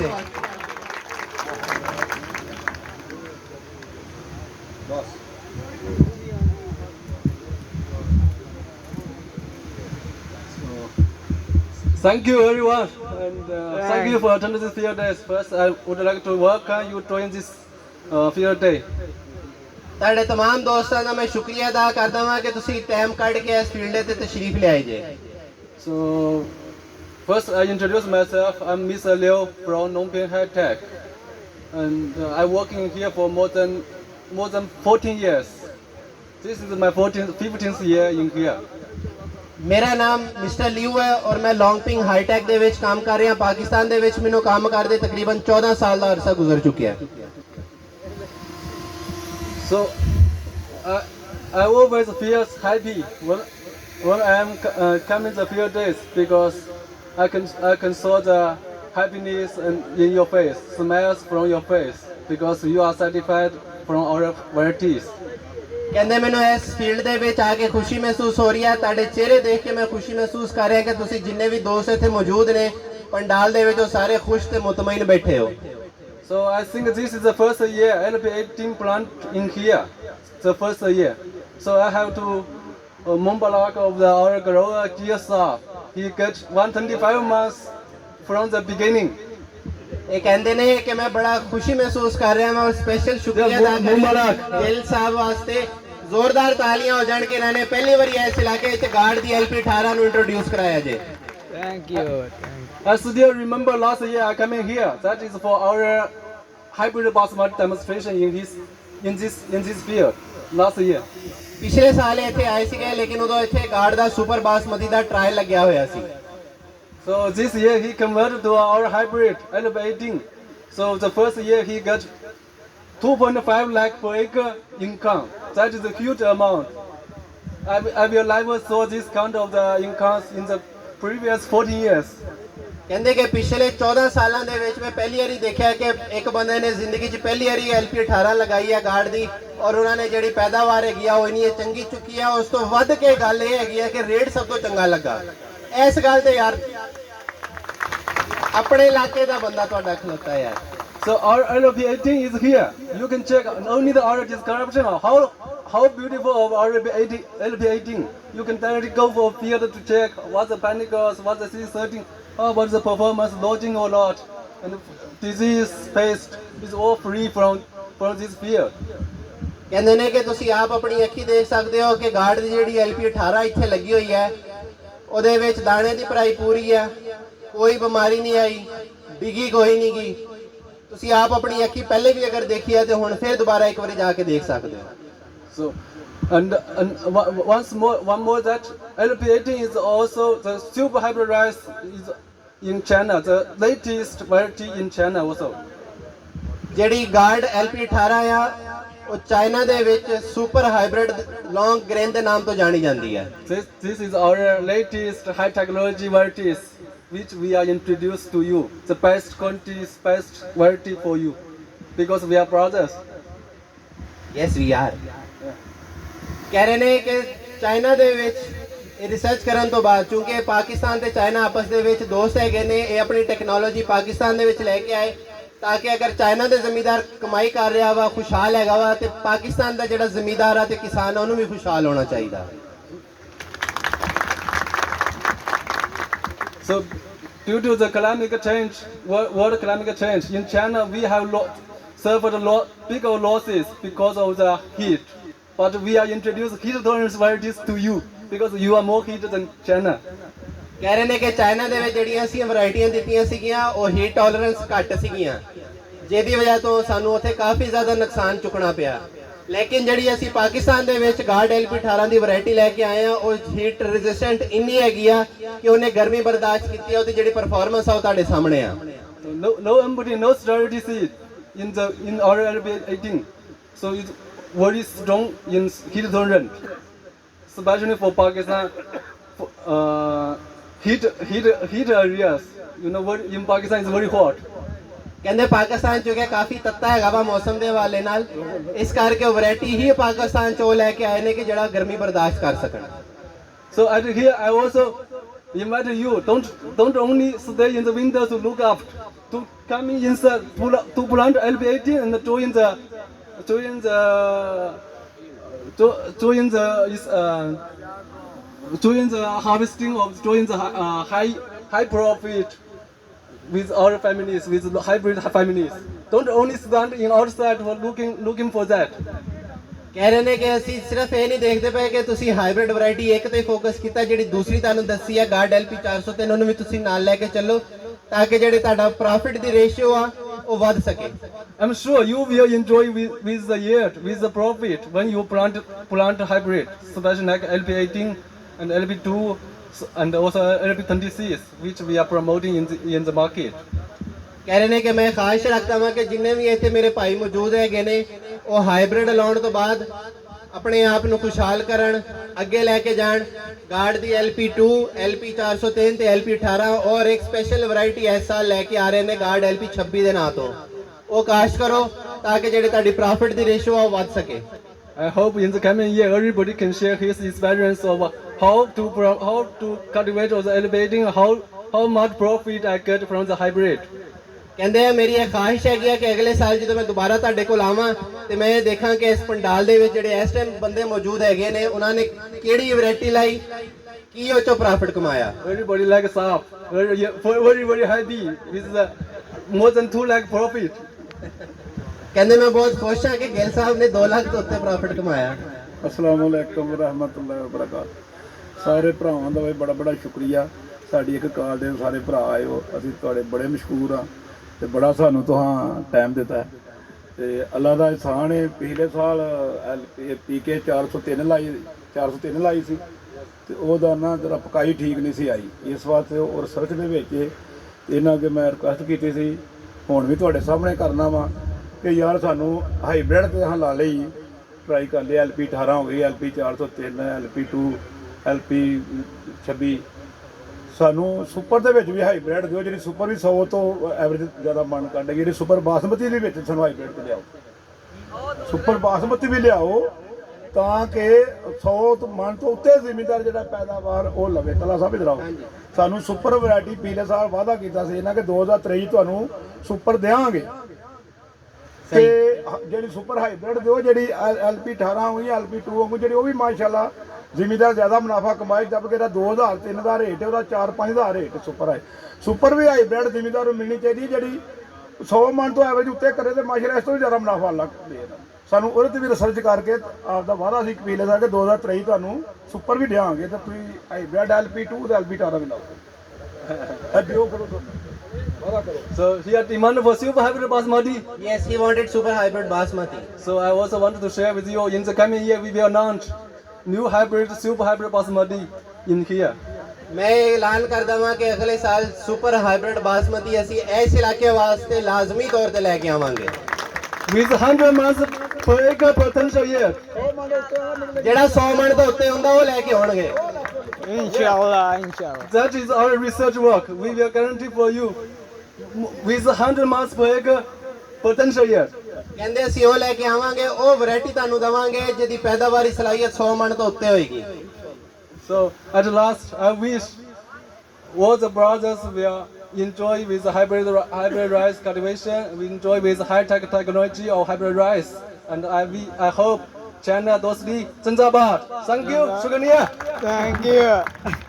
ਵਾਸਤੇ। Thank you everyone, and thank you for attending this field days. First, I would like to welcome you join this field day. ਤੁਹਾਡੇ तमाम ਦੋਸਤਾਂ ਦਾ ਮੈਂ ਸ਼ੁਕਰੀਆ ਅਦਾ ਕਰਦਾ ਹਾਂ ਕਿ ਤੁਸੀਂ ਟਾਈਮ ਕੱਢ ਕੇ ਇਸ ਫੀਲਡ ਤੇ ਤਸ਼ਰੀਫ ਲਿਆਏ ਜੇ। So, first I introduce myself. I'm Mr. Liu from Nongping High Tech, and I'm working here for more than 14 years. This is my 15th year in here. ਮੇਰਾ ਨਾਮ ਮਿਸਟਰ ਲਿਊ ਹੈ ਔਰ ਮੈਂ ਲੌਂਗਪਿੰਗ ਹਾਈਟੈਕ ਦੇ ਵਿੱਚ ਕੰਮ ਕਰ ਰਿਹਾ। ਪਾਕਿਸਤਾਨ ਦੇ ਵਿੱਚ ਮੈਨੂੰ ਕੰਮ ਕਰਦੇ ਤਕਰੀਬਨ 14 ਸਾਲ ਦਾ ਅਰਸਾ ਗੁਜ਼ਰ ਚੁੱਕਿਆ ਹੈ। So, I always feel happy when I am coming the field days because I can saw the happiness in your face, smiles from your face because you are satisfied from our varieties. ਕਹਿੰਦੇ ਮੈਨੂੰ ਇਸ field ਦੇ ਵਿੱਚ ਆ ਕੇ ਖੁਸ਼ੀ ਮਹਿਸੂਸ ਹੋ ਰਹੀ ਹੈ। ਤੁਹਾਡੇ ਚਿਹਰੇ ਦੇਖ ਕੇ ਮੈਂ ਖੁਸ਼ੀ ਮਹਿਸੂਸ ਕਰ ਰਿਹਾ ਕਿ ਤੁਸੀਂ ਜਿੰਨੇ ਵੀ ਦੋਸਤ ਇੱਥੇ ਮੌਜੂਦ ਨੇ ਪੰਡਾਲ ਦੇ ਵਿੱਚ ਉਹ ਸਾਰੇ ਖੁਸ਼ ਤੇ ਮੁਤਮਈਨ ਬੈਠੇ ਹੋ। So I think this is the first year LP18 plant in here. The first year. So I have to Mumbalak of our grower Gill. He gets 125 months from the beginning. ਇਹ ਕਹਿੰਦੇ ਨੇ ਕਿ ਮੈਂ ਬੜਾ ਖੁਸ਼ੀ ਮਹਿਸੂਸ ਕਰ ਰਿਹਾ ਹਾਂ। ਸਪੈਸ਼ਲ ਸ਼ੁਕਰੀਆ ਅਦਾ ਕਰਦਾ ਗਿੱਲ ਸਾਹਿਬ ਵਾਸਤੇ। ਜ਼ੋਰਦਾਰ ਤਾਲੀਆਂ ਹੋ ਜਾਣ ਕਿ ਇਹਨਾਂ ਨੇ ਪਹਿਲੀ ਵਾਰੀ ਇਸ ਇਲਾਕੇ ਵਿੱਚ ਗਾਰਡ ਦੀ LP18 ਨੂੰ ਇੰਟਰੋਡਿਊਸ ਕਰਾਇਆ ਜੇ। Thank you. I still remember last year I came in here. That is for our hybrid basmati demonstration in this field last year. ਪਿਛਲੇ ਸਾਲ ਇੱਥੇ ਆਏ ਸੀਗੇ ਲੇਕਿਨ ਉਦੋਂ ਇੱਥੇ ਗਾਰਡ ਦਾ ਸੁਪਰ ਬਾਸਮਤੀ ਦਾ ਟ੍ਰਾਇਲ ਲੱਗਿਆ ਹੋਇਆ ਸੀ। So this year he converted to our hybrid LP18. So the first year he got 2.5 lakh per acre income. That is a huge amount. I will never saw this kind of the incomes in the previous 14 years. ਕਹਿੰਦੇ ਕਿ ਪਿਛਲੇ 14 ਸਾਲਾਂ ਦੇ ਵਿੱਚ ਮੈਂ ਪਹਿਲੀ ਵਾਰੀ ਦੇਖਿਆ ਕਿ ਇੱਕ ਬੰਦੇ ਨੇ ਜ਼ਿੰਦਗੀ 'ਚ ਪਹਿਲੀ ਵਾਰੀ LP18 ਲਗਾਈ ਹੈ ਗਾਰਡ ਦੀ ਔਰ ਉਹਨਾਂ ਨੇ ਜਿਹੜੀ ਪੈਦਾਵਾਰ ਹੈਗੀ ਆ ਉਹ ਇੰਨੀ ਚੰਗੀ ਚੁੱਕੀ ਆ। ਉਸ ਤੋਂ ਵੱਧ ਕੇ ਗੱਲ ਇਹ ਹੈਗੀ ਆ ਕਿ ਰੇਟ ਸਭ ਤੋਂ ਚੰਗਾ ਲੱਗਾ। ਇਸ ਗੱਲ ਤੇ ਯਾਰ ਆਪਣੇ ਇਲਾਕੇ ਦਾ ਬੰਦਾ ਤੁਹਾਡਾ ਖਲੋਤਾ ਹੈ ਯਾਰ। So our LP18 is here. You can check only the our description how beautiful of our LP18. You can directly go for field to check what the panicles, what the C13, what the performance, lodging or not, and disease pest is all free from this field. ਕਹਿੰਦੇ ਨੇ ਕਿ ਤੁਸੀਂ ਆਪ ਆਪਣੀ ਅੱਖੀ ਦੇਖ ਸਕਦੇ ਹੋ ਕਿ ਗਾਰਡ ਦੀ ਜਿਹੜੀ LP18 ਇੱਥੇ ਲੱਗੀ ਹੋਈ ਹੈ ਉਹਦੇ ਵਿੱਚ ਦਾਣੇ ਦੀ ਭਰਾਈ ਪੂਰੀ ਹੈ, ਕੋਈ ਬਿਮਾਰੀ ਨਹੀਂ ਆਈ, ਡਿੱਗੀ ਕੋਈ ਨਹੀਂ ਗਈ। ਤੁਸੀਂ ਆਪ ਆਪਣੀ ਅੱਖੀ ਪਹਿਲੇ ਵੀ ਅਗਰ ਦੇਖੀ ਹੈ ਤੇ ਹੁਣ ਫਿਰ ਦੁਬਾਰਾ ਇੱਕ ਵਾਰੀ ਜਾ ਕੇ ਦੇਖ ਸਕਦੇ ਹੋ। So and one more that LP18 is also the super hybrid rice is in China, the latest variety in China also. ਜਿਹੜੀ ਗਾਰਡ LP18 ਆ ਉਹ ਚਾਈਨਾ ਦੇ ਵਿੱਚ ਸੁਪਰ ਹਾਈਬ੍ਰਿਡ ਲੌਂਗ ਗ੍ਰੇਨ ਦੇ ਨਾਮ ਤੋਂ ਜਾਣੀ ਜਾਂਦੀ ਹੈ। This is our latest high technology varieties which we are introduced to you. The best quality, best variety for you because we are brothers. Yes we are. ਕਹਿ ਰਹੇ ਨੇ ਕਿ ਚਾਈਨਾ ਦੇ ਵਿੱਚ ਇਹ ਰਿਸਰਚ ਕਰਨ ਤੋਂ ਬਾਅਦ ਕਿਉਂਕਿ ਪਾਕਿਸਤਾਨ ਤੇ ਚਾਈਨਾ ਆਪਸ ਦੇ ਵਿੱਚ ਦੋਸਤ ਹੈਗੇ ਨੇ, ਇਹ ਆਪਣੀ ਟੈਕਨੋਲੋਜੀ ਪਾਕਿਸਤਾਨ ਦੇ ਵਿੱਚ ਲੈ ਕੇ ਆਏ ਤਾਂ ਕਿ ਅਗਰ ਚਾਈਨਾ ਦੇ ਜ਼ਮੀਂਦਾਰ ਕਮਾਈ ਕਰ ਰਿਹਾ ਵਾ ਖੁਸ਼ਹਾਲ ਹੈਗਾ ਵਾ ਤੇ ਪਾਕਿਸਤਾਨ ਦਾ ਜਿਹੜਾ ਜ਼ਮੀਂਦਾਰ ਆ ਤੇ ਕਿਸਾਨ ਉਹਨੂੰ ਵੀ ਖੁਸ਼ਹਾਲ ਹੋਣਾ ਚਾਹੀਦਾ। So due to the climate change, world climate change, in China we have suffered big losses because of the heat. But we are introducing heat tolerance varieties to you because you are more heat than China. ਕਹਿ ਰਹੇ ਨੇ ਕਿ China ਦੇ ਵਿੱਚ ਜਿਹੜੀਆਂ ਅਸੀਂ ਵੈਰਾਈਟੀਆਂ ਦਿੱਤੀਆਂ ਸੀਗੀਆਂ ਉਹ ਹੀਟ ਟੋਲਰੈਂਸ ਘੱਟ ਸੀਗੀਆਂ ਜਿਹਦੀ ਵਜ੍ਹਾ ਤੋਂ ਸਾਨੂੰ ਉੱਥੇ ਕਾਫੀ ਜ਼ਿਆਦਾ ਨੁਕਸਾਨ ਚੁੱਕਣਾ ਪਿਆ। ਲੇਕਿਨ ਜਿਹੜੀ ਅਸੀਂ ਪਾਕਿਸਤਾਨ ਦੇ ਵਿੱਚ ਗਾਰਡ LP18 ਦੀ ਵੈਰਾਈਟੀ ਲੈ ਕੇ ਆਏ ਆ ਉਹ ਹੀਟ ਰੈਜ਼ਿਸਟੈਂਟ ਇੰਨੀ ਹੈਗੀ ਆ ਕਿ ਉਹਨੇ ਗਰਮੀ ਬਰਦਾਸ਼ਤ ਕੀਤੀ ਆ। ਉਹਦੀ ਜਿਹੜੀ ਪਰਫਾਰਮੈਂਸ ਆ ਉਹ ਤੁਹਾਡੇ ਸਾਹਮਣੇ ਆ। No sterility seed in our LP18. So it's very strong in heat tolerant, especially for Pakistan. Heat areas, you know what, in Pakistan is very hot. ਕਹਿੰਦੇ ਪਾਕਿਸਤਾਨ ਚ ਕਾਫੀ ਤੱਤਾ ਹੈਗਾ ਵਾ ਮੌਸਮ ਦੇ ਹਵਾਲੇ ਨਾਲ, ਇਸ ਕਰਕੇ ਉਹ ਵੈਰਾਈਟੀ ਹੀ ਪਾਕਿਸਤਾਨ ਚੋਂ ਲੈ ਕੇ ਆਏ ਨੇ ਕਿ ਜਿਹੜਾ ਗਰਮੀ ਬਰਦਾਸ਼ਤ ਕਰ ਸਕਣ। So at here I also invite you, don't only stay in the window to look up to come inside to plant LP18 and doing the harvesting of doing the high profit with our families, with the hybrid families. Don't only stand in outside for looking for that. ਕਹਿ ਰਹੇ ਨੇ ਕਿ ਅਸੀਂ ਸਿਰਫ ਇਹ ਨਹੀਂ ਦੇਖਦੇ ਪਏ ਕਿ ਤੁਸੀਂ ਹਾਈਬ੍ਰਿਡ ਵੈਰਾਈਟੀ ਇੱਕ ਤੇ ਫੋਕਸ ਕੀਤਾ, ਜਿਹੜੀ ਦੂਸਰੀ ਤੁਹਾਨੂੰ ਦੱਸੀ ਹੈ ਗਾਰਡ LP403, ਉਹਨੂੰ ਵੀ ਤੁਸੀਂ ਨਾਲ ਲੈ ਕੇ ਚੱਲੋ ਤਾਂ ਕਿ ਜਿਹੜੇ ਤੁਹਾਡਾ ਪ੍ਰੋਫਿਟ ਦੀ ਰੇਸ਼ੀਓ ਆ ਉਹ ਵੱਧ ਸਕੇ। I'm sure you will enjoy with the yield, with the profit when you plant hybrid, especially like LP18 and LP2 and also LP26, which we are promoting in the market. ਕਹਿ ਰਹੇ ਨੇ ਕਿ ਮੈਂ ਖਾਹਿਸ਼ ਰੱਖਦਾ ਹਾਂ ਕਿ ਜਿੰਨੇ ਵੀ ਇੱਥੇ ਮੇਰੇ ਭਾਈ ਮੌਜੂਦ ਹੈਗੇ ਨੇ ਉਹ ਹਾਈਬ੍ਰਿਡ ਲਾਉਣ ਤੋਂ ਬਾਅਦ ਆਪਣੇ ਆਪ ਨੂੰ ਖੁਸ਼ਹਾਲ ਕਰਨ, ਅੱਗੇ ਲੈ ਕੇ ਜਾਣ। ਗਾਰਡ ਦੀ LP2, LP403 ਤੇ LP18 ਔਰ ਇੱਕ ਸਪੈਸ਼ਲ ਵੈਰਾਈਟੀ ਇਸ ਸਾਲ ਲੈ ਕੇ ਆ ਰਹੇ ਨੇ ਗਾਰਡ LP26 ਦੇ ਨਾਂ ਤੋਂ, ਉਹ ਕਾਸ਼ ਕਰੋ ਤਾਂ ਕਿ ਜਿਹੜੀ ਤੁਹਾਡੀ ਪ੍ਰੋਫਿਟ ਦੀ ਰੇਸ਼ੋ ਆ ਉਹ ਵੱਧ ਸਕੇ। I hope in the coming year everybody can share his experience of how to cultivate the LP18, how much profit I get from the hybrid. ਕਹਿੰਦੇ ਆ ਮੇਰੀ ਇਹ ਖਾਹਿਸ਼ ਹੈਗੀ ਆ ਕਿ ਅਗਲੇ ਸਾਲ ਜਦੋਂ ਮੈਂ ਦੁਬਾਰਾ ਤੁਹਾਡੇ ਕੋਲ ਆਵਾਂ ਤੇ ਮੈਂ ਇਹ ਦੇਖਾਂ ਕਿ ਇਸ ਪੰਡਾਲ ਦੇ ਵਿੱਚ ਜਿਹੜੇ ਇਸ ਟਾਈਮ ਬੰਦੇ ਮੌਜੂਦ ਹੈਗੇ ਨੇ ਉਹਨਾਂ ਨੇ ਕਿਹੜੀ ਵੈਰਾਈਟੀ ਲਾਈ, ਕੀ ਉਹ ਚੋਂ ਪ੍ਰੋਫਿਟ ਕਮਾਇਆ। Everybody like sap, very happy with the more than 2 lakh profit. ਕਹਿੰਦੇ ਮੈਂ ਬਹੁਤ ਖੁਸ਼ ਹਾਂ ਕਿ ਗਿੱਲ ਸਾਹਿਬ ਨੇ 2 ਲੱਖ ਤੋਂ ਉੱਤੇ ਪ੍ਰੋਫਿਟ ਕਮਾਇਆ। ਅਸਲਾਮ ਅਲੈਕੁਮ ਰਹਿਮਤੁਲਾਹ ਵਬਰਕਾਤ। ਸਾਰੇ ਭਰਾਵਾਂ ਦਾ ਵੀ ਬੜਾ ਸ਼ੁਕਰੀਆ, ਸਾਡੀ ਇੱਕ ਕਾਲ ਦੇ ਸਾਰੇ ਭਰਾ ਆਏ ਹੋ, ਅਸੀਂ ਤੁਹਾਡੇ ਬੜੇ ਮਸ਼ਕੂਰ ਹਾਂ ਤੇ ਬੜਾ ਸਾਨੂੰ ਤੁਹਾਂ ਟਾਈਮ ਦਿੱਤਾ ਹੈ ਤੇ ਅੱਲਾ ਦਾ ਇਹਸਾਨ ਹੈ। ਪਿਛਲੇ ਸਾਲ PK 403 ਲਾਈ ਸੀ ਤੇ ਉਹਦਾ ਨਾ ਜਰਾ ਪਕਾਈ ਠੀਕ ਨਹੀਂ ਸੀ ਆਈ, ਇਸ ਵਾਸਤੇ ਉਹ ਰਿਸਰਚ ਦੇ ਵਿੱਚ ਇਹਨਾਂ ਅੱਗੇ ਮੈਂ ਰਿਕੁਐਸਟ ਕੀਤੀ ਸੀ, ਹੁਣ ਵੀ ਤੁਹਾਡੇ ਸਾਹਮਣੇ ਕਰਨਾ ਵਾ ਕਿ ਯਾਰ ਸਾਨੂੰ ਹਾਈਬ੍ਰਿਡ ਤੇ ਲਾ ਲਈ, ਟਰਾਈ ਕਰ ਲਿਆ। LP18 ਹੋ ਗਈ, LP403, LP2, LP26, ਸਾਨੂੰ ਸੁਪਰ ਦੇ ਵਿੱਚ ਵੀ ਹਾਈਬ੍ਰਿਡ ਦਿਓ, ਜਿਹੜੀ ਸੁਪਰ ਵੀ 100 ਤੋਂ ਐਵਰੇਜ ਜ਼ਿਆਦਾ ਮਨ ਕੱਢੇਗੀ। ਜਿਹੜੀ ਸੁਪਰ ਬਾਸਮਤੀ ਦੇ ਵਿੱਚ ਸਾਨੂੰ ਹਾਈਬ੍ਰਿਡ ਤੇ ਲਿਆਓ, ਸੁਪਰ ਬਾਸਮਤੀ ਵੀ ਲਿਆਓ ਤਾਂ ਕਿ 100 ਤੋਂ ਮਨ ਤੋਂ ਉੱਤੇ ਜ਼ਿਮੀਂਦਾਰ ਜਿਹੜਾ ਪੈਦਾਵਾਰ ਉਹ ਲਵੇ। ਤਲਾ ਸਾਹਿਬ ਇਧਰ ਆਓ, ਸਾਨੂੰ ਸੁਪਰ ਵੈਰਾਈਟੀ ਪਿਛਲੇ ਸਾਲ ਵਾਅਦਾ ਕੀਤਾ ਸੀ ਇਹਨਾਂ ਕਿ 2023 ਤੁਹਾਨੂੰ ਸੁਪਰ ਦੇਵਾਂਗੇ ਤੇ ਜਿਹੜੀ ਸੁਪਰ ਹਾਈਬ੍ਰਿਡ ਦਿਓ, ਜਿਹੜੀ LP18 ਹੋਈ, LP2 ਵਾਂਗੂ ਜਿਹੜੀ ਉਹ ਵੀ ਮਾਸ਼ਾਅੱਲਾ ਜ਼ਿਮੀਂਦਾਰ ਜ਼ਿਆਦਾ ਮੁਨਾਫਾ ਕਮਾਏ, ਜਦਕਿ ਇਹਦਾ 2003 ਦਾ ਰੇਟ ਹੈ, ਉਹਦਾ 4-5 ਦਾ ਰੇਟ ਸੁਪਰ ਹੈ। ਸੁਪਰ ਵੀ ਹਾਈਬ੍ਰਿਡ ਜ਼ਿਮੀਂਦਾਰ ਨੂੰ ਮਿਲਣੀ ਚਾਹੀਦੀ ਜਿਹੜੀ 100 ਮਣ ਤੋਂ ਐਵਰੇਜ ਉੱਤੇ ਕਰੇ ਤੇ ਮਾਸ਼ਾਅੱਲਾ ਇਸ ਤੋਂ ਵੀ ਜ਼ਿਆਦਾ ਮੁਨਾਫਾ ਲੱਗ ਦੇ। ਸਾਨੂੰ ਉਹਦੇ 'ਤੇ ਵੀ ਰਿਸਰਚ ਕਰਕੇ ਆਪਦਾ ਵਾਅਦਾ ਸੀ ਕਬੀਲੇ ਦਾ ਕਿ 2023 ਤੁਹਾਨੂੰ ਸੁਪਰ ਵੀ ਦਿਆਂਗੇ ਤੇ ਤੁਸੀਂ ਹਾਈਬ੍ਰਿਡ LP2 ਤੇ LP18 ਵੀ ਲਾਓ। ਦਿਓ ਕਰੋ ਵਾਅਦਾ ਕਰੋ। So he had demand for super hybrid basmati. Yes, he wanted super hybrid basmati. So I also wanted to share with you, in the coming year we will launch new hybrid, super hybrid basmati in here. मैं ऐलान कर दवा कि अगले साल super hybrid basmati ਅਸੀਂ ਇਸ ਇਲਾਕੇ ਵਾਸਤੇ ਲਾਜ਼ਮੀ ਤੌਰ ਤੇ ਲੈ ਕੇ ਆਵਾਂਗੇ। With 100 months per acre potential yield. ਜਿਹੜਾ 100 ਮਣ ਤੋਂ ਉੱਤੇ ਹੁੰਦਾ ਉਹ ਲੈ ਕੇ ਆਉਣਗੇ। Inshallah. That is our research work. We will guarantee for you with 100 months per acre potential yield. ਕਹਿੰਦੇ ਅਸੀਂ ਉਹ ਲੈ ਕੇ ਆਵਾਂਗੇ, ਉਹ ਵੈਰਾਈਟੀ ਤੁਹਾਨੂੰ ਦਵਾਂਗੇ ਜਿਹਦੀ ਪੈਦਾਵਾਰੀ ਸਲਾਹੀਅਤ 100 ਮਣ ਤੋਂ ਉੱਤੇ ਹੋਏਗੀ। So at last, I wish all the brothers will enjoy with the hybrid rice cultivation. We enjoy with high-tech technology of hybrid rice, and I hope China Dosli Zanzibar. Thank you, Shukriya. Thank you.